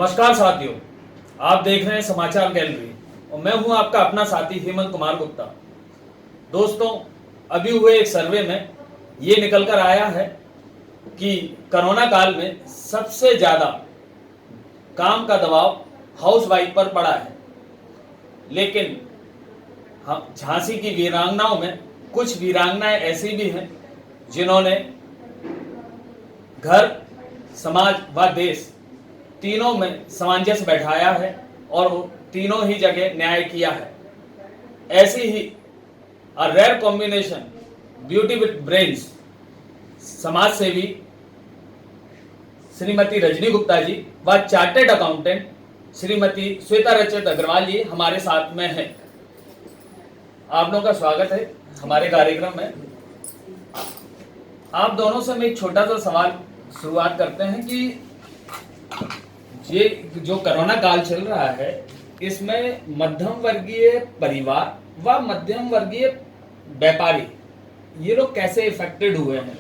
नमस्कार साथियों, आप देख रहे हैं समाचार गैलरी और मैं हूं आपका अपना साथी हेमंत कुमार गुप्ता। दोस्तों, अभी हुए एक सर्वे में ये निकल कर आया है कि कोरोना काल में सबसे ज़्यादा काम का दबाव हाउसवाइफ पर पड़ा है। लेकिन हम झांसी की वीरांगनाओं में कुछ वीरांगनाएं ऐसी भी हैं जिन्होंने घर, समाज व देश तीनों में सामंजस्य बैठाया है और तीनों ही जगह न्याय किया है। ऐसी ही a rare combination beauty with brains समाज सेवी श्रीमती रजनी गुप्ता जी व चार्टेड अकाउंटेंट श्रीमती श्वेता रचित अग्रवाल जी हमारे साथ में हैं। आप लोगों का स्वागत है हमारे कार्यक्रम में। आप दोनों से हम एक छोटा सा सवाल शुरुआत करते हैं कि ये जो कोरोना काल चल रहा है इसमें मध्यम वर्गीय परिवार व मध्यम वर्गीय व्यापारी ये लोग कैसे इफेक्टेड हुए हैं,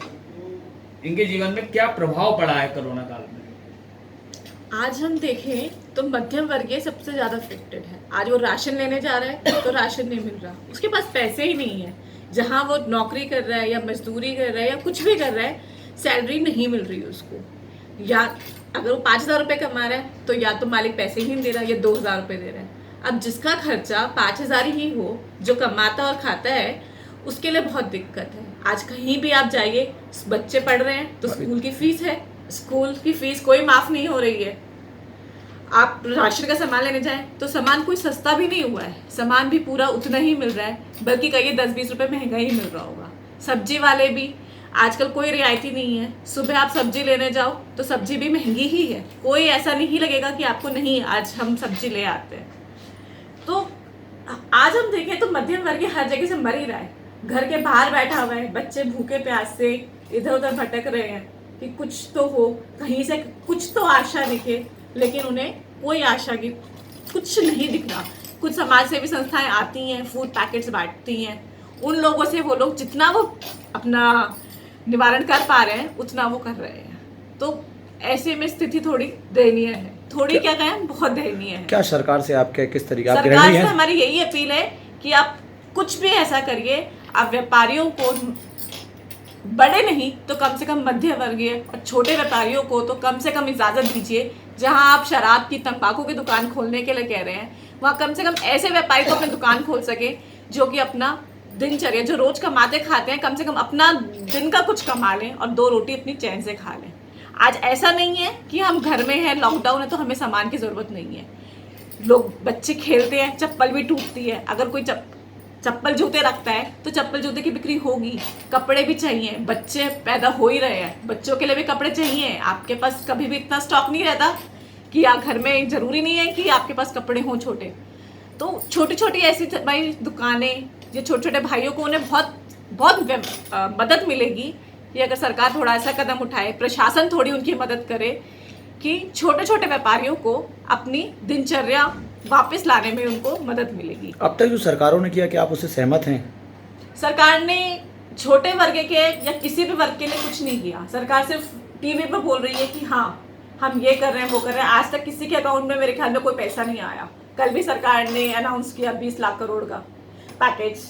इनके जीवन में क्या प्रभाव पड़ा है कोरोना काल में? आज हम देखें तो मध्यम वर्गीय सबसे ज्यादा अफेक्टेड है। आज वो राशन लेने जा रहा है तो राशन नहीं मिल रहा, उसके पास पैसे ही नहीं है। जहां वो नौकरी कर रहा है या मजदूरी कर रहा है या कुछ भी कर रहा है, सैलरी नहीं मिल रही उसको। या अगर वो 5,000 रुपये कमा रहा है तो या तो मालिक पैसे ही नहीं दे रहा या 2,000 रुपये दे रहा है। अब जिसका खर्चा 5,000 ही हो, जो कमाता और खाता है, उसके लिए बहुत दिक्कत है। आज कहीं भी आप जाइए, बच्चे पढ़ रहे हैं तो स्कूल की फीस है, स्कूल की फीस कोई माफ नहीं हो रही है। आप राशन का सामान लेने जाएं तो सामान कोई सस्ता भी नहीं हुआ है, सामान भी पूरा उतना ही मिल रहा है, बल्कि कहीं 10-20 रुपये महंगा ही मिल रहा होगा। सब्जी वाले भी आजकल कोई रियायती नहीं है। सुबह आप सब्जी लेने जाओ तो सब्जी भी महंगी ही है, कोई ऐसा नहीं लगेगा कि आपको नहीं आज हम सब्जी ले आते हैं। तो आज हम देखें तो मध्यम वर्गीय हर जगह से मर ही रहा है। घर के बाहर बैठा हुआ है, बच्चे भूखे प्यास से इधर उधर भटक रहे हैं कि कुछ तो हो, कहीं से कुछ तो आशा दिखे, लेकिन उन्हें कोई आशा की कुछ नहीं दिख रहा। कुछ समाज सेवी संस्थाएं आती हैं, फूड पैकेट्स बांटती हैं, उन लोगों से वो लोग जितना वो अपना निवारण कर पा रहे हैं उतना वो कर रहे हैं। तो ऐसे में स्थिति थोड़ी दयनीय है, थोड़ी क्या कहें, बहुत दयनीय है। क्या सरकार से आपके किस तरीके सरकार से हमारी यही अपील है कि आप कुछ भी ऐसा करिए, आप व्यापारियों को, बड़े नहीं तो कम से कम मध्य वर्गीय और छोटे व्यापारियों को तो कम से कम इजाज़त दीजिए। जहां आप शराब की, तंबाकू की दुकान खोलने के लिए कह रहे हैं, वहाँ कम से कम ऐसे व्यापारी को अपनी दुकान खोल सके जो कि अपना दिनचर्या, जो रोज कमाते खाते हैं, कम से कम अपना दिन का कुछ कमा लें और 2 रोटी अपनी चैन से खा लें। आज ऐसा नहीं है कि हम घर में हैं, लॉकडाउन है तो हमें सामान की ज़रूरत नहीं है। लोग, बच्चे खेलते हैं, चप्पल भी टूटती है। अगर कोई चप्पल जूते रखता है तो चप्पल जूते की बिक्री होगी। कपड़े भी चाहिए, बच्चे पैदा हो ही रहे हैं, बच्चों के लिए भी कपड़े चाहिए। आपके पास कभी भी इतना स्टॉक नहीं रहता कि आप घर में, ज़रूरी नहीं है कि आपके पास कपड़े हों छोटे। तो छोटी छोटी ऐसी भाई दुकानें, जो छोटे छोटे भाइयों को, उन्हें बहुत मदद मिलेगी कि अगर सरकार थोड़ा ऐसा कदम उठाए, प्रशासन थोड़ी उनकी मदद करे कि छोटे छोटे व्यापारियों को अपनी दिनचर्या वापस लाने में उनको मदद मिलेगी। अब तक जो सरकारों ने किया, क्या आप उससे सहमत हैं? सरकार ने छोटे वर्ग के या किसी भी वर्ग के लिए कुछ नहीं किया। सरकार सिर्फ टीवी पर बोल रही है कि हाँ हम ये कर रहे हैं, वो कर रहे हैं। आज तक किसी के अकाउंट में मेरे ख्याल में कोई पैसा नहीं आया। कल भी सरकार ने अनाउंस किया 20 लाख करोड़ का पैकेज,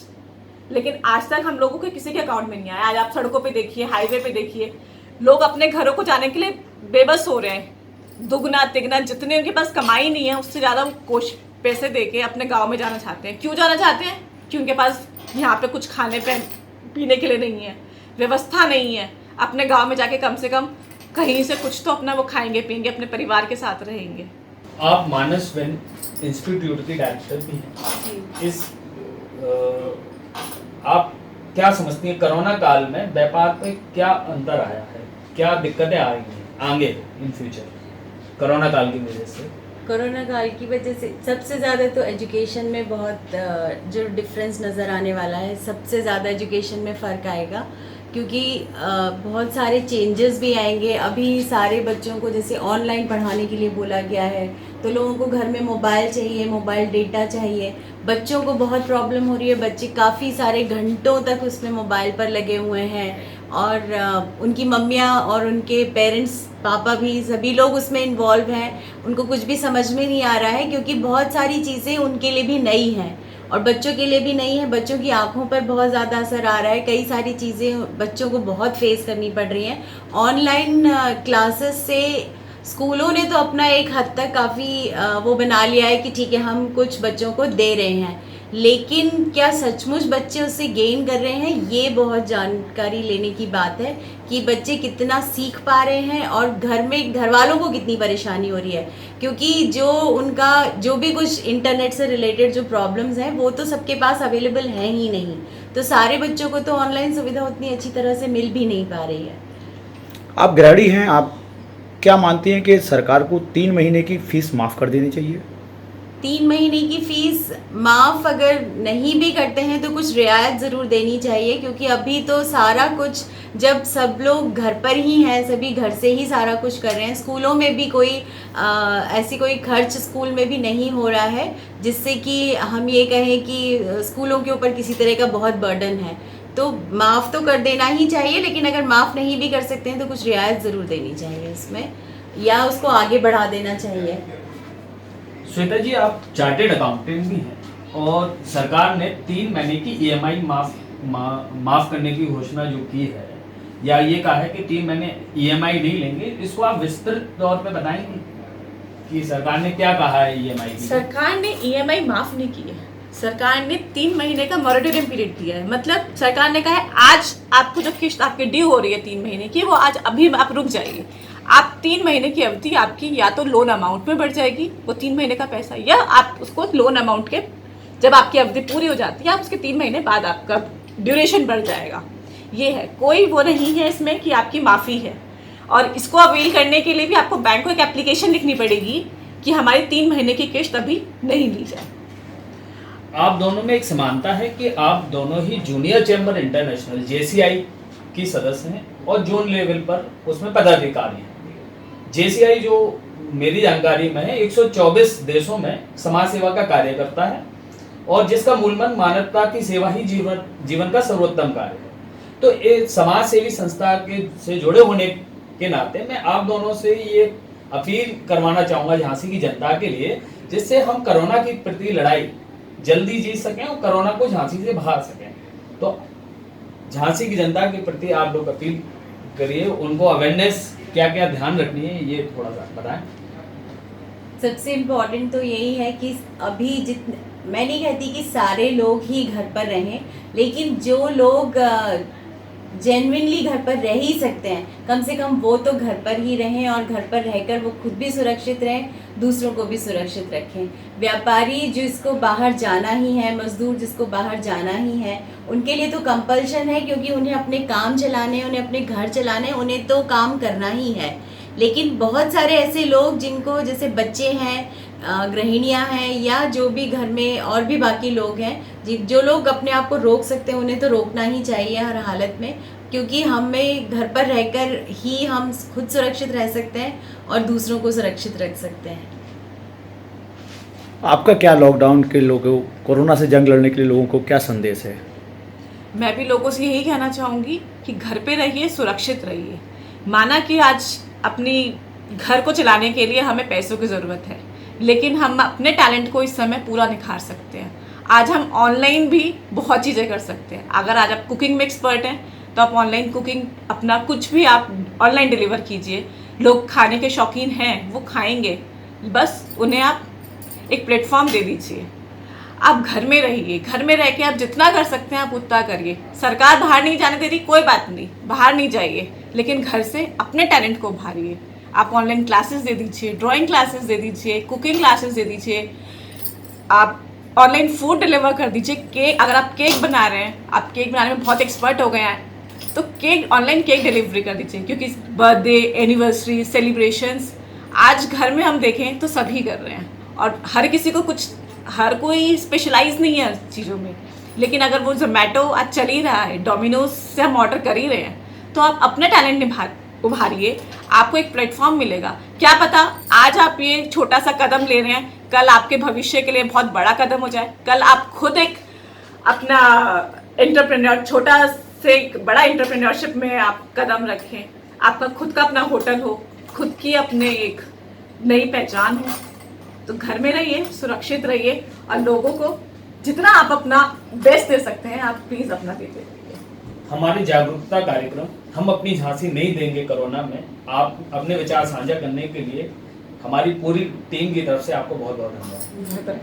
लेकिन आज तक हम लोगों के किसी के अकाउंट में नहीं आया। आज आप सड़कों पे देखिए, हाईवे पे देखिए, लोग अपने घरों को जाने के लिए बेबस हो रहे हैं। दुगना तिगना जितने उनके पास कमाई नहीं है, उससे ज़्यादा वो पैसे दे के अपने गाँव में जाना चाहते हैं। क्यों जाना चाहते हैं? कि उनके पास यहाँ पे कुछ खाने पीने के लिए नहीं है, व्यवस्था नहीं है। अपने गाँव में जाके कम से कम कहीं से कुछ तो अपना वो खाएंगे पिएंगे, अपने परिवार के साथ रहेंगे। आप मानस वेन इंस्टीट्यूट की डायरेक्टर भी हैं। इस आप क्या समझती हैं कोरोना काल में व्यापार पे क्या अंतर आया है, क्या दिक्कतें आ रही हैं आगे इन फ्यूचर कोरोना काल की वजह से? कोरोना काल की वजह से सबसे ज़्यादा तो एजुकेशन में बहुत जो डिफरेंस नज़र आने वाला है। सबसे ज़्यादा एजुकेशन में फ़र्क आएगा, क्योंकि बहुत सारे चेंजेस भी आएंगे। अभी सारे बच्चों को जैसे ऑनलाइन पढ़ाने के लिए बोला गया है, तो लोगों को घर में मोबाइल चाहिए, मोबाइल डेटा चाहिए। बच्चों को बहुत प्रॉब्लम हो रही है, बच्चे काफ़ी सारे घंटों तक उसमें मोबाइल पर लगे हुए हैं। और उनकी मम्मियाँ और उनके पेरेंट्स, पापा भी, सभी लोग उसमें इन्वॉल्व हैं। उनको कुछ भी समझ में नहीं आ रहा है क्योंकि बहुत सारी चीज़ें उनके लिए भी नई हैं और बच्चों के लिए भी नहीं है। बच्चों की आंखों पर बहुत ज़्यादा असर आ रहा है। कई सारी चीज़ें बच्चों को बहुत फेस करनी पड़ रही हैं। ऑनलाइन क्लासेस से स्कूलों ने तो अपना एक हद तक काफ़ी वो बना लिया है कि ठीक है, हम कुछ बच्चों को दे रहे हैं, लेकिन क्या सचमुच बच्चे उससे गेन कर रहे हैं, ये बहुत जानकारी लेने की बात है कि बच्चे कितना सीख पा रहे हैं और घर में घर वालों को कितनी परेशानी हो रही है। क्योंकि जो उनका जो भी कुछ इंटरनेट से रिलेटेड जो प्रॉब्लम्स हैं वो तो सबके पास अवेलेबल हैं ही नहीं, तो सारे बच्चों को तो ऑनलाइन सुविधा उतनी अच्छी तरह से मिल भी नहीं पा रही है। आप गृहिणी हैं, आप क्या मानती हैं कि सरकार को 3 महीने की फीस माफ़ कर देनी चाहिए? 3 महीने की फीस माफ़ अगर नहीं भी करते हैं तो कुछ रियायत ज़रूर देनी चाहिए, क्योंकि अभी तो सारा कुछ जब सब लोग घर पर ही हैं, सभी घर से ही सारा कुछ कर रहे हैं, स्कूलों में भी कोई ऐसी कोई खर्च स्कूल में भी नहीं हो रहा है जिससे कि हम ये कहें कि स्कूलों के ऊपर किसी तरह का बहुत बर्डन है। तो माफ़ तो कर देना ही चाहिए, लेकिन अगर माफ़ नहीं भी कर सकते हैं तो कुछ रियायत ज़रूर देनी चाहिए इसमें, या उसको आगे बढ़ा देना चाहिए। श्वेता जी, आप चार्टेड अकाउंटेंट भी हैं और सरकार ने 3 महीने की ईएमआई माफ करने की घोषणा जो की है, या ये कहा है कि 3 महीने ईएमआई नहीं लेंगे, इसको आप विस्तृत तौर पे बताएंगे कि सरकार ने क्या कहा है ईएमआई की? सरकार ने ईएमआई माफ नहीं की है, सरकार ने 3 महीने का मॉरेटोरियम पीरियड दिया है। मतलब सरकार ने कहा है आज आपको जो किस्त आपकी ड्यू हो रही है 3 महीने की, वो आज अभी आप रुक जाइए। आप 3 महीने की अवधि आपकी या तो लोन अमाउंट में बढ़ जाएगी, वो 3 महीने का पैसा, या आप उसको लोन अमाउंट के जब आपकी अवधि पूरी हो जाती है आप उसके 3 महीने बाद आपका ड्यूरेशन बढ़ जाएगा। ये है, कोई वो नहीं है इसमें कि आपकी माफ़ी है। और इसको अवेल करने के लिए भी आपको बैंक को एक एप्लीकेशन लिखनी पड़ेगी कि हमारी 3 महीने की किस्त अभी नहीं ली जाए। आप दोनों में एक समानता है कि आप दोनों ही जूनियर चैम्बर इंटरनेशनल JCI की सदस्य हैं और जोन लेवल पर उसमें पदाधिकारी हैं। JCI जो मेरी जानकारी में है 124 देशों में समाज सेवा का कार्य करता है और जिसका मूलमंत्र मानवता की सेवा ही जीवन का सर्वोत्तम कार्य है। तो एक समाज सेवी संस्था के से जुड़े होने के नाते मैं आप दोनों से ये अपील करवाना चाहूँगा झांसी की जनता के लिए, जिससे हम कोरोना की प्रति लड़ाई जल्दी जीत सकें और कोरोना को झांसी से बाहर सकें। तो झांसी की जनता के प्रति आप लोग अपील करिए, उनको अवेयरनेस क्या क्या ध्यान रखनी है ये थोड़ा सा बताएं। सबसे इम्पोर्टेंट तो यही है कि अभी मैं नहीं कहती कि सारे लोग ही घर पर रहें, लेकिन जो लोग जेन्युइनली घर पर रह ही सकते हैं, कम से कम वो तो घर पर ही रहें और घर पर रहकर वो खुद भी सुरक्षित रहें, दूसरों को भी सुरक्षित रखें। व्यापारी जिसको बाहर जाना ही है, मजदूर जिसको बाहर जाना ही है, उनके लिए तो कंपल्शन है, क्योंकि उन्हें अपने काम चलाने, उन्हें अपने घर चलाने, उन्हें तो काम करना ही है। लेकिन बहुत सारे ऐसे लोग जिनको, जैसे बच्चे हैं, गृहिणियाँ हैं, या जो भी घर में और भी बाकी लोग हैं, जो लोग अपने आप को रोक सकते हैं उन्हें तो रोकना ही चाहिए हर हालत में, क्योंकि हमें घर पर रहकर ही हम खुद सुरक्षित रह सकते हैं और दूसरों को सुरक्षित रख सकते हैं। आपका क्या लॉकडाउन के लोगों, कोरोना से जंग लड़ने के लिए लोगों को क्या संदेश है? मैं भी लोगों से यही कहना चाहूँगी कि घर पे रहिए, सुरक्षित रहिए। माना कि आज अपनी घर को चलाने के लिए हमें पैसों की ज़रूरत है, लेकिन हम अपने टैलेंट को इस समय पूरा निखार सकते हैं। आज हम ऑनलाइन भी बहुत चीज़ें कर सकते हैं। अगर आज आप कुकिंग में एक्सपर्ट हैं तो आप ऑनलाइन कुकिंग अपना कुछ भी आप ऑनलाइन डिलीवर कीजिए। लोग खाने के शौकीन हैं, वो खाएंगे, बस उन्हें आप एक प्लेटफॉर्म दे दीजिए। आप घर में रहिए, घर में रह के आप जितना कर सकते हैं आप उतना करिए। सरकार बाहर नहीं जाने दे रही, कोई बात नहीं, बाहर नहीं जाइए, लेकिन घर से अपने टैलेंट को उभारिए। आप ऑनलाइन क्लासेस दे दीजिए, ड्राइंग क्लासेस दे दीजिए, कुकिंग क्लासेस दे दीजिए, आप ऑनलाइन फूड डिलीवर कर दीजिए। केक, अगर आप केक बना रहे हैं, आप केक बनाने में बहुत एक्सपर्ट हो गए हैं, तो केक, ऑनलाइन केक डिलीवरी कर दीजिए, क्योंकि बर्थडे, एनिवर्सरी, सेलिब्रेशंस आज घर में हम देखें तो सभी कर रहे हैं और हर किसी को कुछ, हर कोई स्पेशलाइज नहीं है चीज़ों में। लेकिन अगर वो जोमेटो आज चल ही रहा है, डोमिनोज से हम ऑर्डर कर ही रहे हैं, तो आप अपना टैलेंट उभारिए, आपको एक प्लेटफॉर्म मिलेगा। क्या पता आज आप ये छोटा सा कदम ले रहे हैं, कल आपके भविष्य के लिए बहुत बड़ा कदम हो जाए। कल आप खुद एक अपना एंटरप्रेन्योर, छोटा से एक बड़ा एंटरप्रेन्योरशिप में आप कदम रखें, आपका खुद का अपना होटल हो, खुद की अपने एक नई पहचान हो, तो घर में रहिए, सुरक्षित रहिए और लोगों को जितना आप अपना बेस्ट दे सकते हैं आप प्लीज अपना देते रहिए। हमारी जागरूकता कार्यक्रम हम अपनी झांसी नहीं देंगे कोरोना में, आप अपने विचार साझा करने के लिए हमारी पूरी टीम की तरफ से आपको बहुत बहुत धन्यवाद।